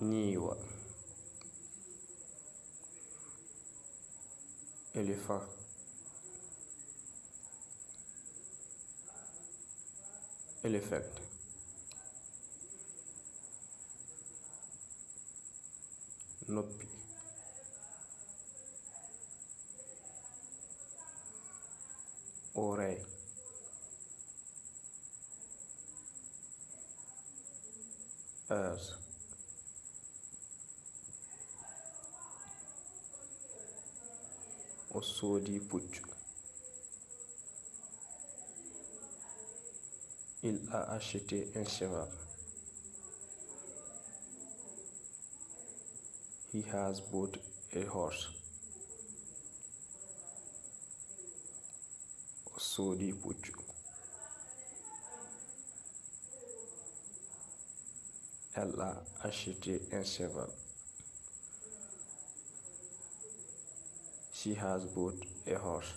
ñiiwa, éléphant, elephant, noppi, oreille, ears, o soodi puccu. Il a acheté un cheval. He has bought a horse. O soodi puccu. Elle a acheté un cheval. She has bought a horse.